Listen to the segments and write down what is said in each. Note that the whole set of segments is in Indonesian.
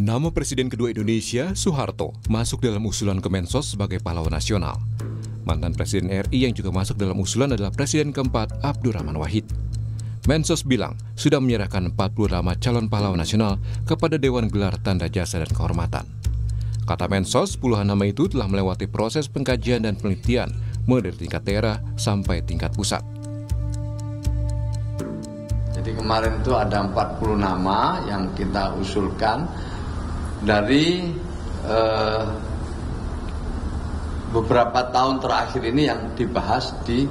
Nama Presiden kedua Indonesia, Soeharto, masuk dalam usulan Kemensos sebagai pahlawan nasional. Mantan Presiden RI yang juga masuk dalam usulan adalah Presiden keempat, Abdurrahman Wahid. Mensos bilang sudah menyerahkan 40 nama calon pahlawan nasional kepada Dewan Gelar Tanda Jasa dan Kehormatan. Kata Mensos, puluhan nama itu telah melewati proses pengkajian dan penelitian, mulai dari tingkat daerah sampai tingkat pusat. Jadi kemarin itu ada 40 nama yang kita usulkan dari beberapa tahun terakhir ini yang dibahas di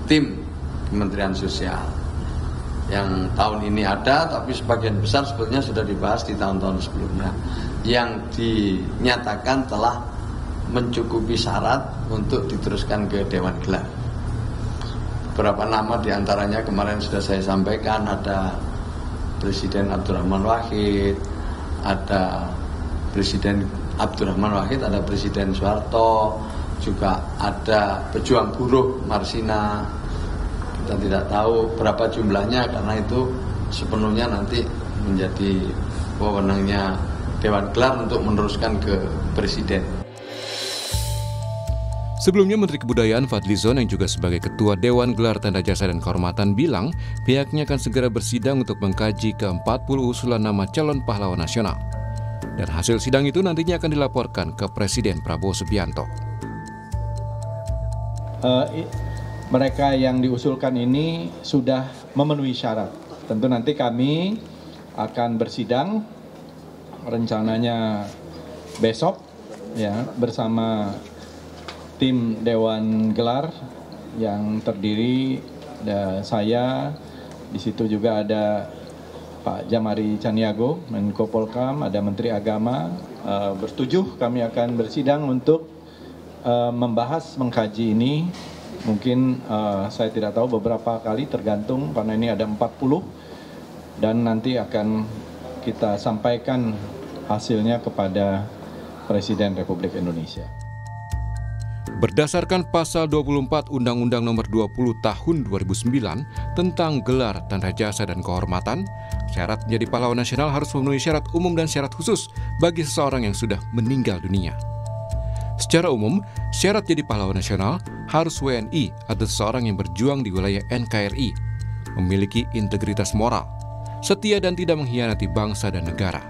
tim Kementerian Sosial. Yang tahun ini ada, tapi sebagian besar sebetulnya sudah dibahas di tahun-tahun sebelumnya. Yang dinyatakan telah mencukupi syarat untuk diteruskan ke Dewan Gelar. Beberapa nama diantaranya kemarin sudah saya sampaikan, ada Presiden Abdurrahman Wahid, ada Presiden Abdurrahman Wahid, ada Presiden Soeharto, juga ada pejuang buruh Marsina. Kita tidak tahu berapa jumlahnya karena itu sepenuhnya nanti menjadi wewenangnya Dewan Gelar untuk meneruskan ke Presiden. Sebelumnya Menteri Kebudayaan Fadlizon yang juga sebagai Ketua Dewan Gelar Tanda Jasa dan Kehormatan bilang pihaknya akan segera bersidang untuk mengkaji ke-40 usulan nama calon pahlawan nasional. Dan hasil sidang itu nantinya akan dilaporkan ke Presiden Prabowo Subianto. Mereka yang diusulkan ini sudah memenuhi syarat. Tentu nanti kami akan bersidang rencananya besok ya bersama tim Dewan Gelar yang terdiri ada saya, di situ juga ada Pak Jamari Caniago, Menko Polkam, ada Menteri Agama. Bersetuju kami akan bersidang untuk membahas, mengkaji ini. Mungkin saya tidak tahu beberapa kali tergantung karena ini ada 40 dan nanti akan kita sampaikan hasilnya kepada Presiden Republik Indonesia. Berdasarkan pasal 24 Undang-Undang Nomor 20 Tahun 2009 tentang gelar tanda jasa dan kehormatan, syarat menjadi pahlawan nasional harus memenuhi syarat umum dan syarat khusus bagi seseorang yang sudah meninggal dunia. Secara umum, syarat jadi pahlawan nasional harus WNI atau seseorang yang berjuang di wilayah NKRI, memiliki integritas moral, setia dan tidak mengkhianati bangsa dan negara,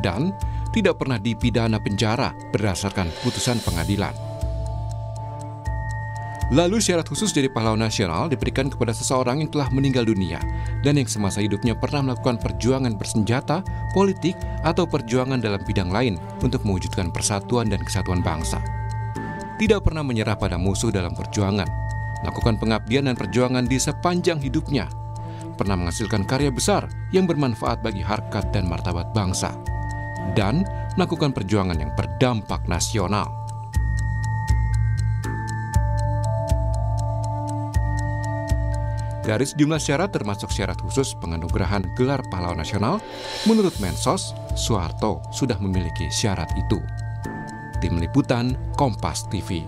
dan tidak pernah dipidana penjara berdasarkan putusan pengadilan. Lalu syarat khusus jadi pahlawan nasional diberikan kepada seseorang yang telah meninggal dunia dan yang semasa hidupnya pernah melakukan perjuangan bersenjata, politik, atau perjuangan dalam bidang lain untuk mewujudkan persatuan dan kesatuan bangsa. Tidak pernah menyerah pada musuh dalam perjuangan, melakukan pengabdian dan perjuangan di sepanjang hidupnya, pernah menghasilkan karya besar yang bermanfaat bagi harkat dan martabat bangsa, dan melakukan perjuangan yang berdampak nasional. Dari sejumlah syarat termasuk syarat khusus penganugerahan gelar pahlawan nasional, menurut Mensos, Soeharto sudah memiliki syarat itu. Tim Liputan, Kompas TV.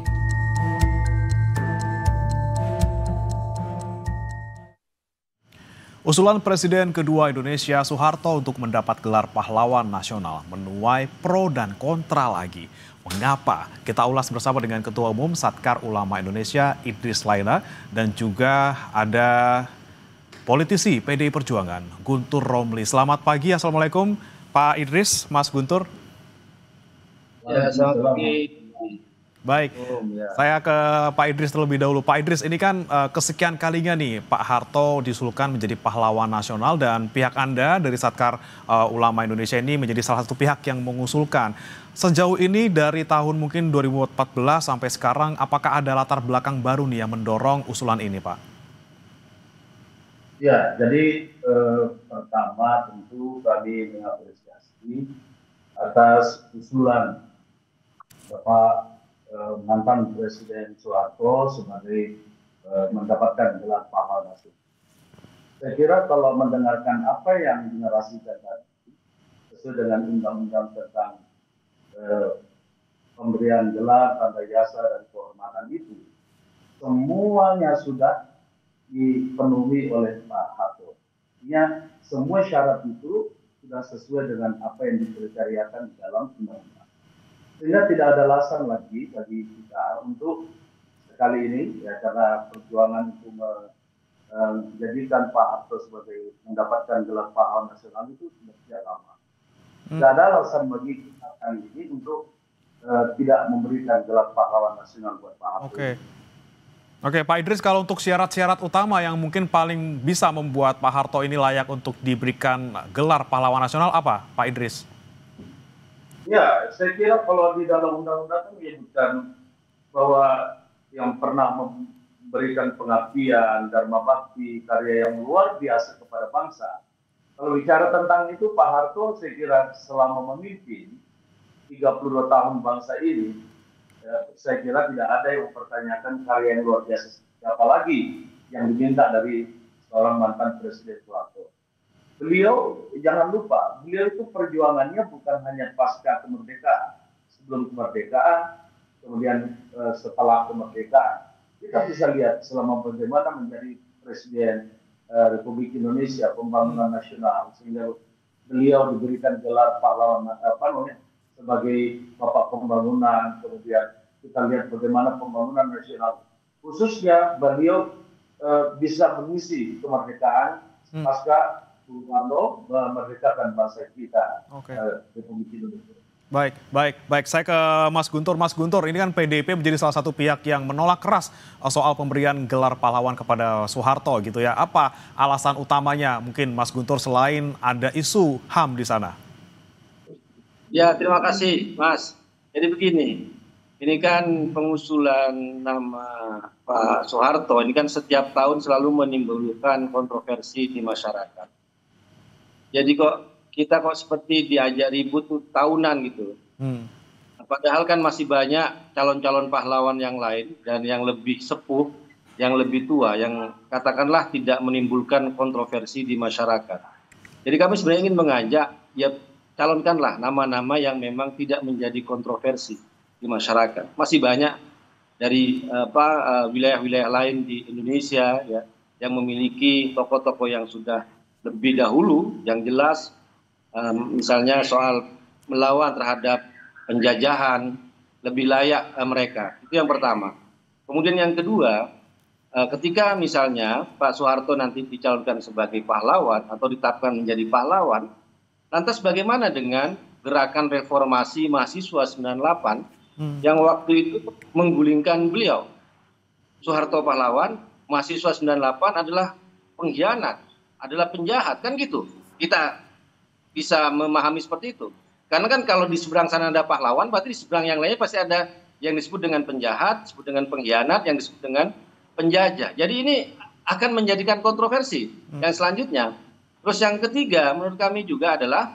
Usulan Presiden kedua Indonesia Soeharto untuk mendapat gelar pahlawan nasional menuai pro dan kontra lagi. Mengapa? Kita ulas bersama dengan Ketua Umum Satkar Ulama Indonesia Idris Laila dan juga ada politisi PDI Perjuangan Guntur Romli. Selamat pagi, Assalamualaikum Pak Idris, Mas Guntur. Ya, selamat pagi. Baik, saya ke Pak Idris terlebih dahulu. Pak Idris, ini kan kesekian kalinya nih Pak Harto diusulkan menjadi pahlawan nasional dan pihak Anda dari Satkar Ulama Indonesia ini menjadi salah satu pihak yang mengusulkan. Sejauh ini dari tahun mungkin 2014 sampai sekarang, apakah ada latar belakang baru nih yang mendorong usulan ini, Pak? Ya, jadi pertama tentu kami mengapresiasi atas usulan Bapak mantan Presiden Soeharto sebagai mendapatkan gelar pahlawan nasional. Saya kira kalau mendengarkan apa yang dinarasikan tadi, sesuai dengan undang-undang tentang pemberian gelar tanda jasa dan kehormatan itu, semuanya sudah dipenuhi oleh Pak Harto. Artinya semua syarat itu sudah sesuai dengan apa yang dikriteria di dalam undang-undang. Sehingga tidak ada alasan lagi bagi kita untuk sekali ini, ya, karena perjuangan itu menjadikan Pak Harto sebagai mendapatkan gelar pahlawan nasional itu sudah sejak lama. Tidak ada alasan bagi kita kali ini untuk tidak memberikan gelar pahlawan nasional buat Pak Harto. Oke, Pak Idris, kalau untuk syarat-syarat utama yang mungkin paling bisa membuat Pak Harto ini layak untuk diberikan gelar pahlawan nasional apa, Pak Idris? Ya, saya kira kalau di dalam undang-undang menyebutkan bahwa yang pernah memberikan pengabdian, dharma bakti, karya yang luar biasa kepada bangsa. Kalau bicara tentang itu, Pak Harto saya kira selama memimpin 32 tahun bangsa ini, ya, saya kira tidak ada yang mempertanyakan karya yang luar biasa. Apalagi yang diminta dari seorang mantan Presiden Soeharto. Beliau, jangan lupa, beliau itu perjuangannya bukan hanya pasca kemerdekaan, sebelum kemerdekaan, kemudian setelah kemerdekaan. Kita bisa lihat selama bagaimana menjadi Presiden Republik Indonesia, pembangunan nasional, sehingga beliau diberikan gelar pahlawan sebagai bapak pembangunan. Kemudian kita lihat bagaimana pembangunan nasional, khususnya beliau bisa mengisi kemerdekaan pasca Bung Karno memerdekakan bangsa kita, Republik Indonesia. Baik. Saya ke Mas Guntur. Mas Guntur, ini kan PDIP menjadi salah satu pihak yang menolak keras soal pemberian gelar pahlawan kepada Soeharto gitu ya. Apa alasan utamanya mungkin Mas Guntur selain ada isu HAM di sana? Ya, terima kasih Mas. Jadi begini, ini kan pengusulan nama Pak Soeharto ini kan setiap tahun selalu menimbulkan kontroversi di masyarakat. Jadi kita seperti diajak ribut tahunan gitu. Padahal kan masih banyak calon-calon pahlawan yang lain dan yang lebih sepuh, yang lebih tua, yang katakanlah tidak menimbulkan kontroversi di masyarakat. Jadi kami sebenarnya ingin mengajak, ya calonkanlah nama-nama yang memang tidak menjadi kontroversi di masyarakat. Masih banyak dari wilayah-wilayah lain di Indonesia ya yang memiliki tokoh-tokoh yang sudah lebih dahulu, yang jelas misalnya soal melawan terhadap penjajahan, lebih layak mereka. Itu yang pertama. Kemudian yang kedua, ketika misalnya Pak Soeharto nanti dicalonkan sebagai pahlawan atau ditetapkan menjadi pahlawan, lantas bagaimana dengan gerakan reformasi mahasiswa 98 yang waktu itu menggulingkan beliau? Soeharto pahlawan, mahasiswa 98 adalah pengkhianat, adalah penjahat, kan gitu. Kita bisa memahami seperti itu. Karena kan kalau di seberang sana ada pahlawan, berarti di seberang yang lainnya pasti ada yang disebut dengan penjahat, disebut dengan pengkhianat, yang disebut dengan penjajah. Jadi ini akan menjadikan kontroversi. Yang selanjutnya, terus yang ketiga menurut kami juga adalah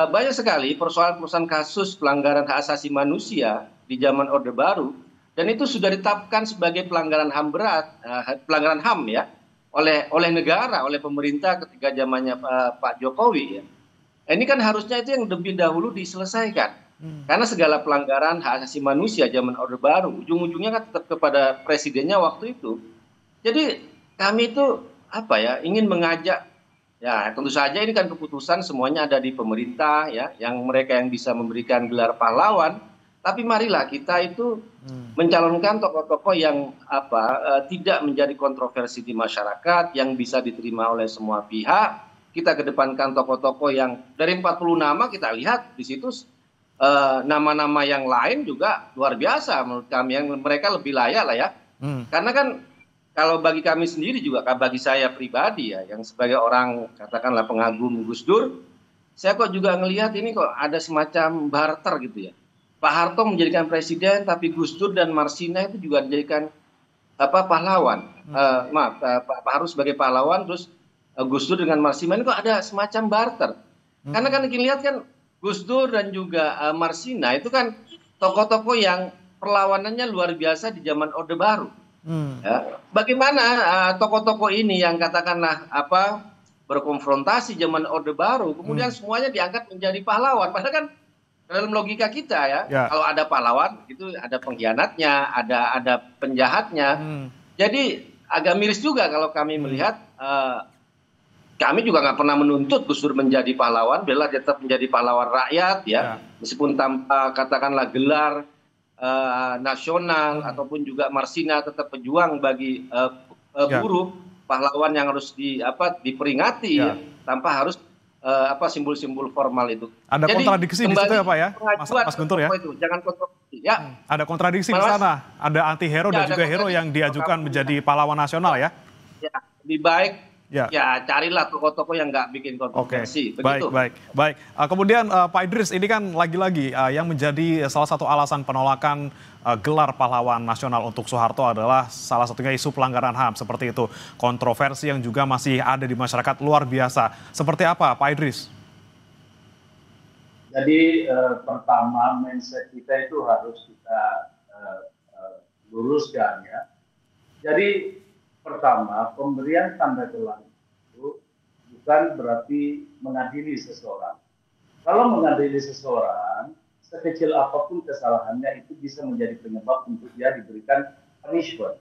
banyak sekali persoalan-persoalan kasus pelanggaran hak asasi manusia di zaman Orde Baru, dan itu sudah ditetapkan sebagai pelanggaran HAM berat, pelanggaran HAM ya, oleh negara, oleh pemerintah ketika zamannya Pak Jokowi ya. Ini kan harusnya itu yang lebih dahulu diselesaikan. Karena segala pelanggaran hak asasi manusia zaman Orde Baru ujung-ujungnya kan tetap kepada presidennya waktu itu. Jadi kami itu ingin mengajak, ya tentu saja ini kan keputusan semuanya ada di pemerintah ya, yang mereka yang bisa memberikan gelar pahlawan. Tapi marilah kita itu mencalonkan tokoh-tokoh yang tidak menjadi kontroversi di masyarakat, yang bisa diterima oleh semua pihak. Kita kedepankan tokoh-tokoh yang dari 40 nama kita lihat di situ nama-nama yang lain juga luar biasa menurut kami, yang mereka lebih layak lah ya. Karena kan kalau bagi kami sendiri juga, bagi saya pribadi ya, yang sebagai orang katakanlah pengagum Gus Dur, saya kok juga ngelihat ini kok ada semacam barter gitu ya. Pak Harto menjadikan presiden, tapi Gus Dur dan Marsina itu juga dijadikan pahlawan. Pak Harto sebagai pahlawan, terus Gus Dur dengan Marsina ini kok ada semacam barter. Karena kan kita lihat kan Gus Dur dan juga Marsina itu kan tokoh-tokoh yang perlawanannya luar biasa di zaman Orde Baru. Ya. Bagaimana tokoh-tokoh ini yang katakanlah berkonfrontasi zaman Orde Baru, kemudian semuanya diangkat menjadi pahlawan. Padahal kan dalam logika kita ya, kalau ada pahlawan itu ada pengkhianatnya, ada penjahatnya. Jadi agak miris juga kalau kami melihat kami juga nggak pernah menuntut Gus Dur menjadi pahlawan, bela tetap menjadi pahlawan rakyat ya, meskipun tanpa katakanlah gelar nasional ataupun juga Marsina, tetap pejuang bagi buruh, pahlawan yang harus diperingati ya, tanpa harus simbol-simbol formal itu. Ada jadi, kontradiksi di situ ya Pak ya, Mas Guntur ya? Itu, jangan kontroversi ya. Ada kontradiksi di sana, ada anti hero dan juga hero yang diajukan menjadi pahlawan nasional ya? Ya, lebih baik ya carilah tokoh-tokoh yang nggak bikin kontroversi. Baik. Kemudian Pak Idris, ini kan lagi-lagi yang menjadi salah satu alasan penolakan gelar pahlawan nasional untuk Soeharto adalah salah satunya isu pelanggaran HAM seperti itu. Kontroversi yang juga masih ada di masyarakat luar biasa. Seperti apa Pak Idris? Jadi pertama mindset kita itu harus kita luruskan ya. Jadi pertama, pemberian tanda gelar itu bukan berarti mengadili seseorang. Kalau mengadili seseorang, sekecil apapun kesalahannya itu bisa menjadi penyebab untuk dia diberikan punishment.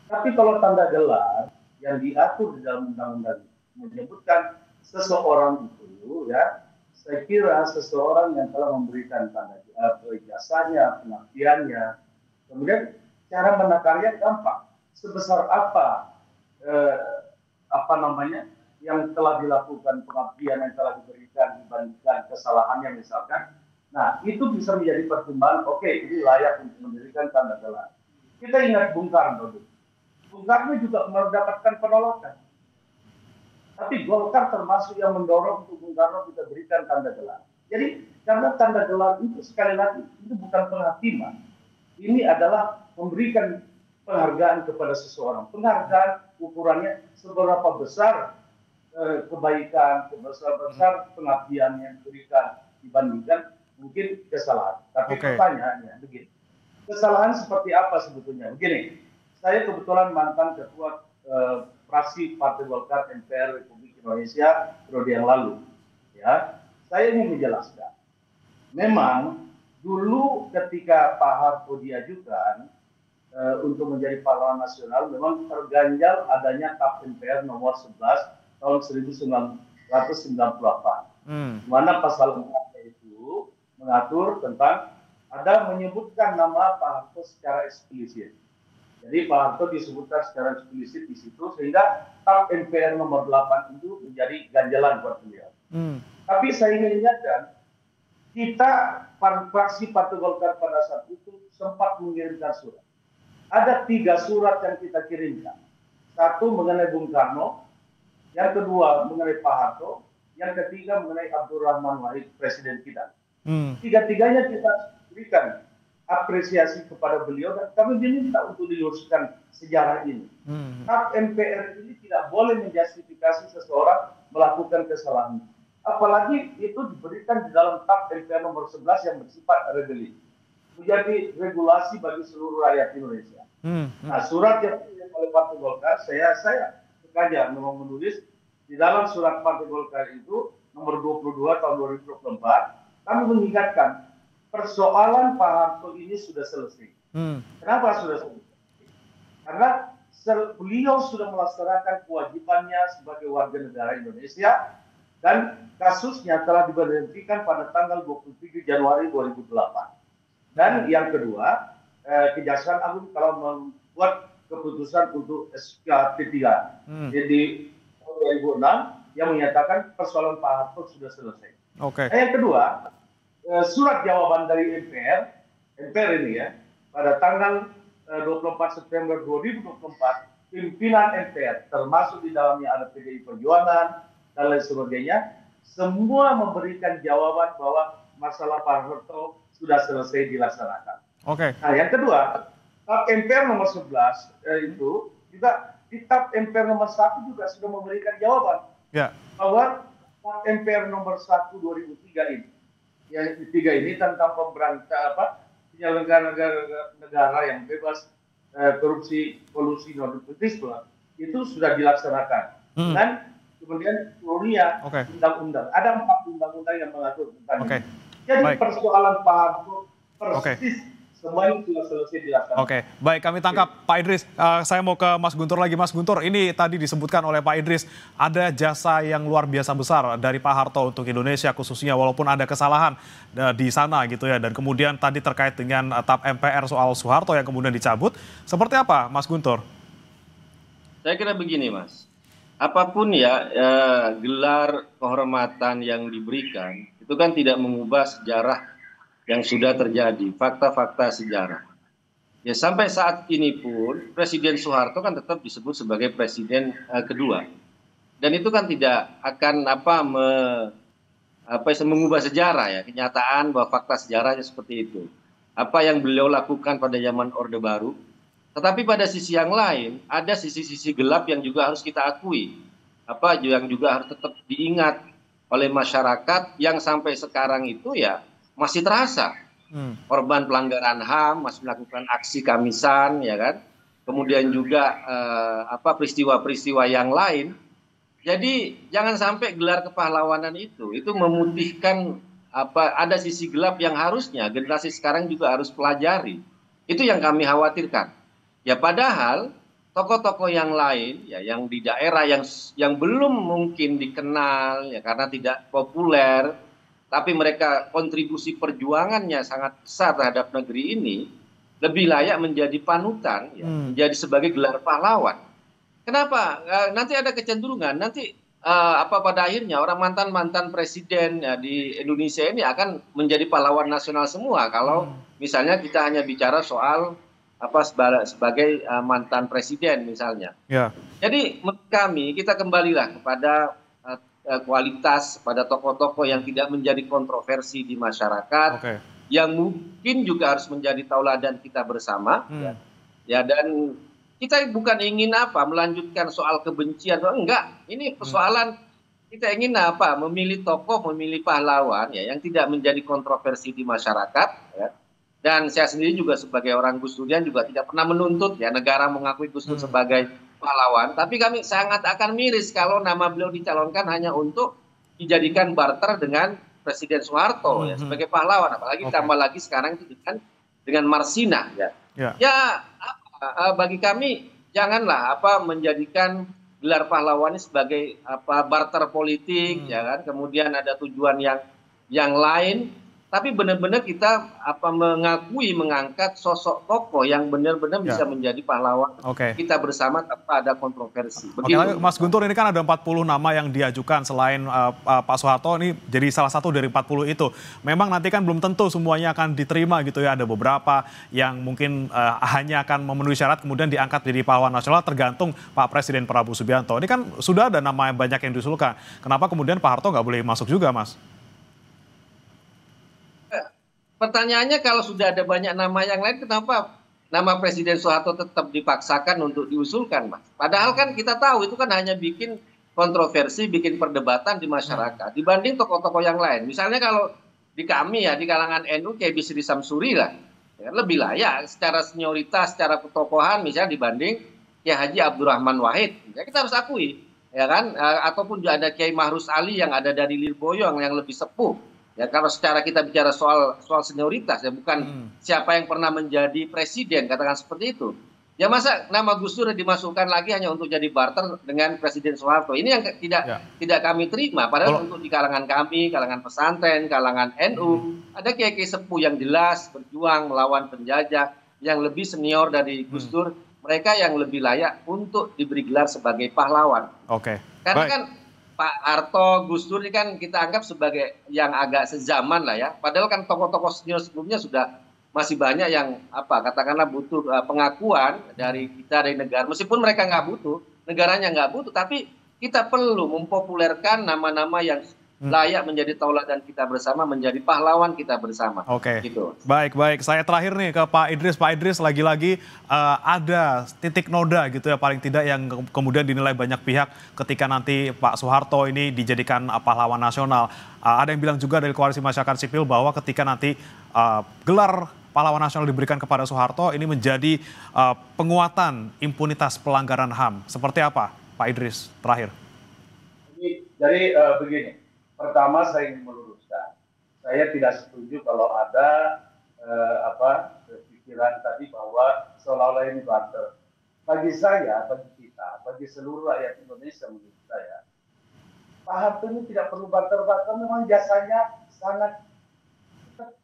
Tapi kalau tanda gelar yang diatur di dalam undang-undang menyebutkan seseorang itu, ya, saya kira seseorang yang telah memberikan tanda jasanya, pengabdiannya, kemudian cara menakarnya gampang. Sebesar apa yang telah dilakukan, pengabdian yang telah diberikan dibandingkan kesalahannya misalkan. Nah, itu bisa menjadi pertimbangan, oke, ini layak untuk mendirikan tanda gelar. Kita ingat Bung Karno. Bung Karno juga mendapatkan penolakan. Tapi Golkar termasuk yang mendorong untuk Bung Karno kita berikan tanda gelar. Jadi, karena tanda gelar itu sekali lagi, itu bukan penghakiman. Ini adalah memberikan penghargaan kepada seseorang. Penghargaan ukurannya seberapa besar kebaikan, seberapa besar pengabdian yang diberikan dibandingkan mungkin kesalahan. Tapi pertanyaannya begini, kesalahan seperti apa sebetulnya? Begini, saya kebetulan mantan ketua fraksi Partai Golkar MPR Republik Indonesia periode yang lalu. Ya, saya ingin menjelaskan. Memang dulu ketika Pak Harto diajukan untuk menjadi pahlawan nasional, memang terganjal adanya TAP MPR nomor 11 tahun 1998. Di mana pasal 4 itu mengatur tentang ada menyebutkan nama Pak Harto secara eksplisit. Jadi Pak Harto disebutkan secara eksplisit di situ sehingga TAP MPR nomor 8 itu menjadi ganjalan buat beliau. Tapi saya ingin ingatkan, kita fraksi Partai Golkar pada saat itu sempat mengirimkan surat. Ada 3 surat yang kita kirimkan. 1 mengenai Bung Karno, yang kedua mengenai Pak Harto, yang ketiga mengenai Abdurrahman Wahid, presiden kita. Tiga-tiganya kita berikan apresiasi kepada beliau dan kami diminta untuk diluruskan sejarah ini. TAP MPR ini tidak boleh menjustifikasi seseorang melakukan kesalahan. Apalagi itu diberikan di dalam TAP MPR nomor 11 yang bersifat regulasi. Menjadi regulasi bagi seluruh rakyat Indonesia. Nah, surat yang ditulis oleh Partai Golkar, saya sengaja memang menulis di dalam surat Partai Golkar itu nomor 22 tahun 2024, kami mengingatkan persoalan Pak Harto ini sudah selesai. Kenapa sudah selesai? Karena beliau sudah melaksanakan kewajibannya sebagai warga negara Indonesia dan kasusnya telah diberhentikan pada tanggal 27 Januari 2008. Dan yang kedua, Kejaksaan Agung telah membuat keputusan untuk SK3 jadi 2006 yang menyatakan persoalan Pak Harto sudah selesai. Yang kedua, surat jawaban dari MPR ini ya, pada tanggal 24 September 2024, pimpinan MPR termasuk di dalamnya ada PDI Perjuangan dan lain sebagainya, semua memberikan jawaban bahwa masalah Pak Harto sudah selesai dilaksanakan. Nah, yang kedua, TAP MPR nomor 11 itu juga di TAP MPR nomor 1 juga sudah memberikan jawaban bahwa TAP MPR nomor 1 2003 ini, yang ketiga ini tentang penyelenggaraan negara yang bebas korupsi, kolusi, nepotisme itu sudah dilaksanakan. Dan kemudian seluruhnya undang-undang, ada 4 undang-undang yang mengatur tentang ini. Jadi persoalan Pak Harto persis semuanya sudah selesai dilaksanakan. Oke, baik, kami tangkap Pak Idris. Saya mau ke Mas Guntur lagi. Mas Guntur, ini tadi disebutkan oleh Pak Idris, ada jasa yang luar biasa besar dari Pak Harto untuk Indonesia khususnya, walaupun ada kesalahan di sana gitu ya. Dan kemudian tadi terkait dengan TAP MPR soal Soeharto yang kemudian dicabut. Seperti apa, Mas Guntur? Saya kira begini, Mas. Apapun ya gelar kehormatan yang diberikan, itu kan tidak mengubah sejarah yang sudah terjadi, fakta-fakta sejarah. Ya sampai saat ini pun Presiden Soeharto kan tetap disebut sebagai presiden kedua. Dan itu kan tidak akan mengubah sejarah ya, kenyataan bahwa fakta sejarahnya seperti itu. Apa yang beliau lakukan pada zaman Orde Baru. Tetapi pada sisi yang lain ada sisi-sisi gelap yang juga harus kita akui. Yang juga harus tetap diingat oleh masyarakat yang sampai sekarang itu ya masih terasa korban pelanggaran HAM, masih melakukan aksi kamisan, ya kan? Kemudian juga peristiwa-peristiwa yang lain. Jadi jangan sampai gelar kepahlawanan itu memutihkan ada sisi gelap yang harusnya generasi sekarang juga harus pelajari. Itu yang kami khawatirkan. Ya padahal tokoh-tokoh yang lain ya yang di daerah yang belum mungkin dikenal ya karena tidak populer, tapi mereka kontribusi perjuangannya sangat besar terhadap negeri ini, lebih layak menjadi panutan, ya, menjadi sebagai gelar pahlawan. Kenapa? Nanti ada kecenderungan, nanti pada akhirnya orang mantan presiden ya, di Indonesia ini akan menjadi pahlawan nasional semua. Kalau misalnya kita hanya bicara soal sebagai mantan presiden misalnya. Yeah. Jadi menurut kami kita kembalilah kepada kualitas pada tokoh-tokoh yang tidak menjadi kontroversi di masyarakat, yang mungkin juga harus menjadi tauladan kita bersama, ya dan kita bukan ingin melanjutkan soal kebencian, enggak, ini persoalan kita ingin memilih tokoh, memilih pahlawan ya yang tidak menjadi kontroversi di masyarakat, ya. Dan saya sendiri juga sebagai orang Gus Durian juga tidak pernah menuntut ya negara mengakui Gus Dur sebagai pahlawan, tapi kami sangat akan miris kalau nama beliau dicalonkan hanya untuk dijadikan barter dengan Presiden Soeharto ya sebagai pahlawan, apalagi tambah lagi sekarang itu dengan Marsina ya. Bagi kami janganlah menjadikan gelar pahlawan ini sebagai barter politik ya kan, kemudian ada tujuan yang lain. Tapi benar-benar kita mengangkat sosok tokoh yang benar-benar bisa menjadi pahlawan kita bersama tanpa ada kontroversi. Oke, Mas Guntur, ini kan ada 40 nama yang diajukan selain Pak Soeharto, ini jadi salah satu dari 40 itu. Memang nanti kan belum tentu semuanya akan diterima gitu ya, ada beberapa yang mungkin hanya akan memenuhi syarat kemudian diangkat jadi pahlawan nasional tergantung Pak Presiden Prabowo Subianto. Ini kan sudah ada nama yang banyak yang diusulkan. Kenapa kemudian Pak Harto nggak boleh masuk juga, Mas? Pertanyaannya kalau sudah ada banyak nama yang lain, kenapa nama Presiden Soeharto tetap dipaksakan untuk diusulkan, Mas? Padahal kan kita tahu itu kan hanya bikin kontroversi, bikin perdebatan di masyarakat dibanding tokoh-tokoh yang lain. Misalnya kalau di kami ya, di kalangan NU kayak Bisri Samsuri lah, ya, lebih layak secara senioritas, secara ketokohan misalnya dibanding Kiai Haji Abdurrahman Wahid. Ya, kita harus akui, ya kan? Ataupun juga ada Kiai Mahrus Ali yang ada dari Lirboyo yang lebih sepuh. Ya kalau secara kita bicara soal senioritas ya bukan siapa yang pernah menjadi presiden, katakan seperti itu. Ya masa nama Gus Dur dimasukkan lagi hanya untuk jadi barter dengan Presiden Soeharto. Ini yang tidak kami terima. Padahal untuk di kalangan kami, kalangan pesantren, kalangan NU, ada kiai-kiai sepuh yang jelas berjuang melawan penjajah yang lebih senior dari Gus Dur. Mereka yang lebih layak untuk diberi gelar sebagai pahlawan. Karena kan Pak Harto, Gus Dur ini kan kita anggap sebagai yang agak sezaman lah ya. Padahal kan tokoh-tokoh senior sebelumnya sudah masih banyak yang katakanlah butuh pengakuan dari kita, dari negara. Meskipun mereka nggak butuh, negaranya nggak butuh, tapi kita perlu mempopulerkan nama-nama yang layak menjadi tauladan kita bersama, menjadi pahlawan kita bersama. Gitu. Baik. Saya terakhir nih ke Pak Idris. Pak Idris, lagi-lagi ada titik noda gitu ya, paling tidak yang kemudian dinilai banyak pihak ketika nanti Pak Soeharto ini dijadikan pahlawan nasional. Ada yang bilang juga dari koalisi masyarakat sipil bahwa ketika nanti gelar pahlawan nasional diberikan kepada Soeharto, ini menjadi penguatan impunitas pelanggaran HAM. Seperti apa, Pak Idris, terakhir? Jadi begini. Pertama saya ingin meluruskan, saya tidak setuju kalau ada pemikiran tadi bahwa seolah-olah ini barter. Bagi saya, bagi kita, bagi seluruh rakyat Indonesia menurut saya, Pak Harto ini tidak perlu barter-barter, memang jasanya sangat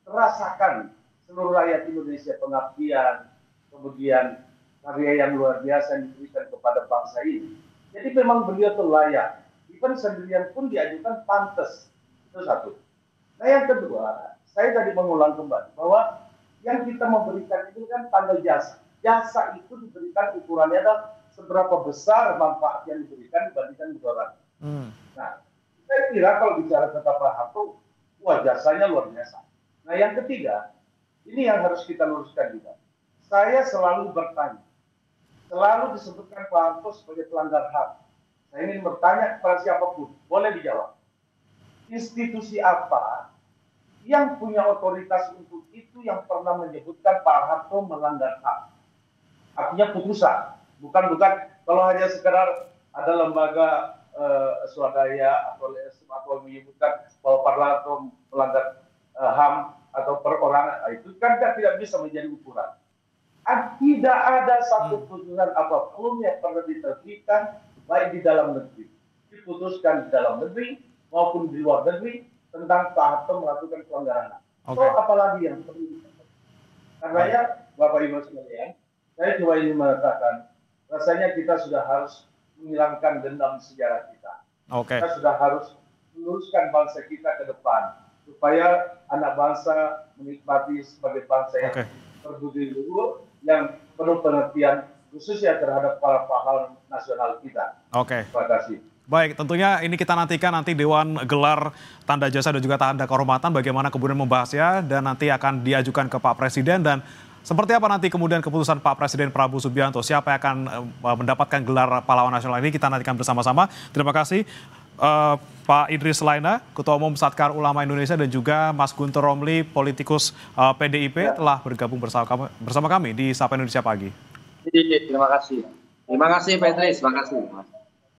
terasakan seluruh rakyat Indonesia, pengabdian, kemudian karya yang luar biasa yang diberikan kepada bangsa ini. Jadi memang beliau itu layak. Even sendirian pun diajukan pantas. Itu satu. Nah yang kedua, saya tadi mengulang kembali bahwa yang kita memberikan itu kan tanda jasa. Jasa itu diberikan ukurannya adalah seberapa besar manfaat yang diberikan dibandingkan orang. Nah, saya kira kalau bicara tentang Pak Harto, wah jasanya luar biasa. Nah yang ketiga, ini yang harus kita luruskan juga. Saya selalu bertanya, selalu disebutkan Pak Harto sebagai pelanggar HAM. Saya ingin bertanya kepada siapapun, boleh dijawab. Institusi apa yang punya otoritas untuk itu yang pernah menyebutkan Pak Harto melanggar HAM? Artinya putusan, bukan kalau hanya sekedar ada lembaga swadaya atau menyebutkan bahwa Pak Harto melanggar HAM atau perorangan, itu kan tidak bisa menjadi ukuran. Tidak ada satu putusan apapun yang pernah diterbitkan baik di dalam negeri, diputuskan di dalam negeri maupun di luar negeri tentang Pak Harto melakukan pelanggaran. So apalagi yang perlu dilakukan? Karena ya Bapak Ibu sekalian, saya cuma ingin mengatakan, rasanya kita sudah harus menghilangkan dendam sejarah kita. Kita sudah harus meluruskan bangsa kita ke depan, supaya anak bangsa menikmati sebagai bangsa yang berbudi luhur, yang penuh pengertian khususnya terhadap para pahlawan nasional kita. Terima kasih. Baik, tentunya ini kita nantikan nanti Dewan Gelar Tanda Jasa dan juga Tanda Kehormatan bagaimana kemudian membahasnya dan nanti akan diajukan ke Pak Presiden dan seperti apa nanti kemudian keputusan Pak Presiden Prabowo Subianto, siapa yang akan mendapatkan gelar pahlawan nasional ini kita nantikan bersama-sama. Terima kasih Pak Idris Laina, Ketua Umum Satkar Ulama Indonesia dan juga Mas Guntur Romli, politikus PDIP telah bergabung bersama kami di Sapa Indonesia Pagi. Terima kasih. Terima kasih Pak Idris, terima kasih.